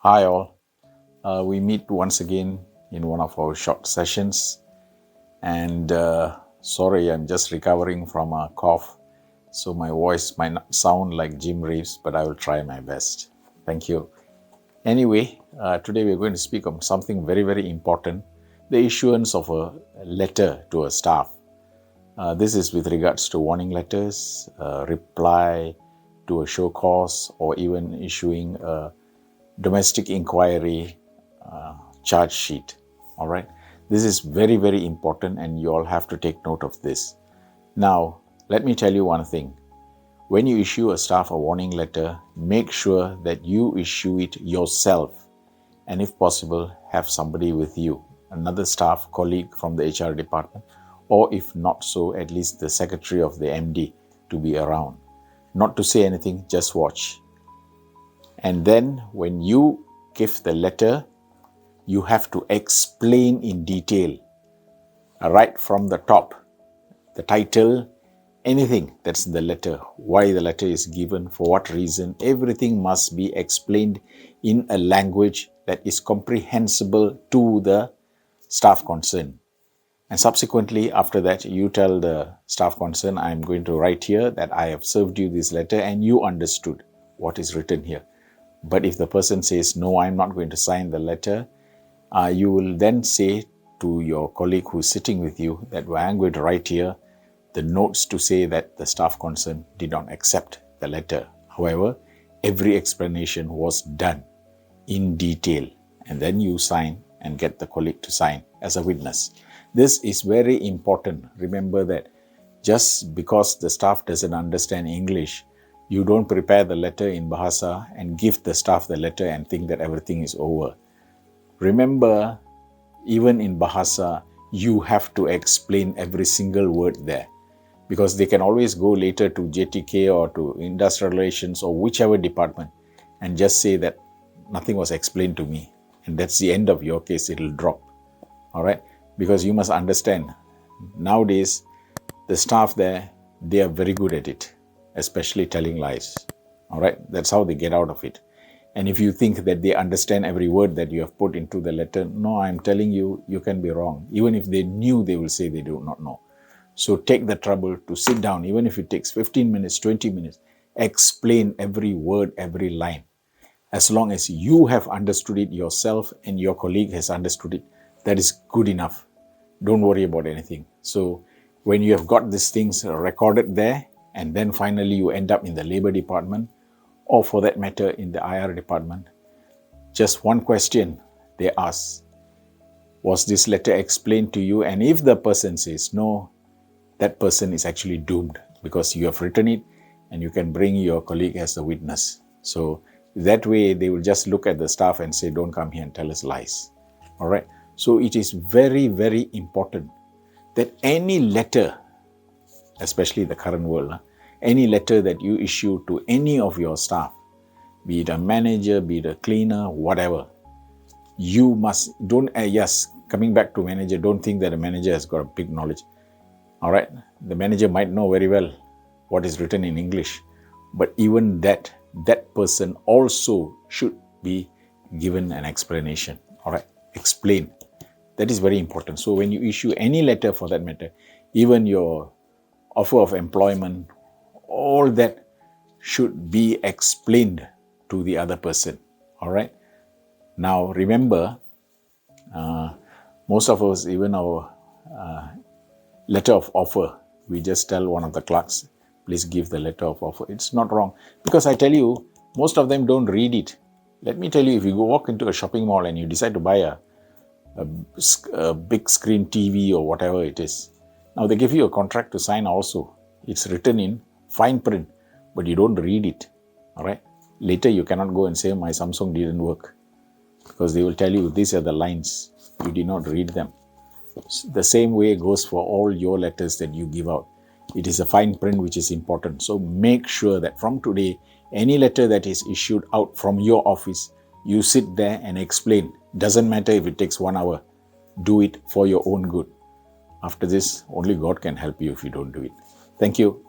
Hi all, we meet once again in one of our short sessions, and sorry, I'm just recovering from a cough, so my voice might not sound like Jim Reeves, but I will try my best. Thank you. Anyway, today we're going to speak on something very, very important, the issuance of a letter to a staff. This is with regards to warning letters, reply to a show cause, or even issuing a domestic inquiry charge sheet. All right, this is very, very important, and you all have to take note of this. Now, let me tell you one thing. When you issue a staff a warning letter, make sure that you issue it yourself, and if possible, have somebody with you, another staff colleague from the HR department, or if not so, at least the secretary of the MD to be around. Not to say anything, just watch. And then when you give the letter, you have to explain in detail, right from the top, the title, anything that's in the letter, why the letter is given, for what reason. Everything must be explained in a language that is comprehensible to the staff concerned. And subsequently, after that, you tell the staff concerned, I'm going to write here that I have served you this letter and you understood what is written here. But if the person says, no, I'm not going to sign the letter, you will then say to your colleague who's sitting with you that I'm going to write here the notes to say that the staff concerned did not accept the letter. However, every explanation was done in detail, and then you sign and get the colleague to sign as a witness. This is very important. Remember that just because the staff doesn't understand English, you don't prepare the letter in Bahasa and give the staff the letter and think that everything is over. Remember, even in Bahasa, you have to explain every single word there, because they can always go later to JTK or to Industrial Relations or whichever department and just say that nothing was explained to me. And that's the end of your case. It'll drop. All right? Because you must understand, nowadays, the staff there, they are very good at it, especially telling lies. All right? That's how they get out of it. And if you think that they understand every word that you have put into the letter, no, I'm telling you, you can be wrong. Even if they knew, they will say they do not know. So take the trouble to sit down, even if it takes 15 minutes, 20 minutes, explain every word, every line. As long as you have understood it yourself and your colleague has understood it, that is good enough. Don't worry about anything. So when you have got these things recorded there, and then finally you end up in the labor department, or for that matter in the IR department, just one question they ask: was this letter explained to you? And if the person says no, that person is actually doomed, because you have written it and you can bring your colleague as a witness. So that way they will just look at the staff and say, don't come here and tell us lies. All right. So it is very, very important that any letter, especially the current world, any letter that you issue to any of your staff, be it a manager, be it a cleaner, whatever, you must, coming back to manager, don't think that a manager has got a big knowledge. All right, the manager might know very well what is written in English, but even that person also should be given an explanation. All right, explain. That is very important. So when you issue any letter for that matter, even your offer of employment, all that should be explained to the other person. All right. Now remember, most of us, even our letter of offer, we just tell one of the clerks, please give the letter of offer. It's not wrong, because I tell you, most of them don't read it. Let me tell you, if you go walk into a shopping mall and you decide to buy a big screen TV or whatever it is, now they give you a contract to sign also. It's written in fine print, but you don't read it. All right. Later you cannot go and say my Samsung didn't work, because they will tell you these are the lines. You did not read them. The same way goes for all your letters that you give out. It is a fine print which is important. So make sure that from today, any letter that is issued out from your office, you sit there and explain. Doesn't matter if it takes 1 hour. Do it for your own good. After this, only God can help you if you don't do it. Thank you.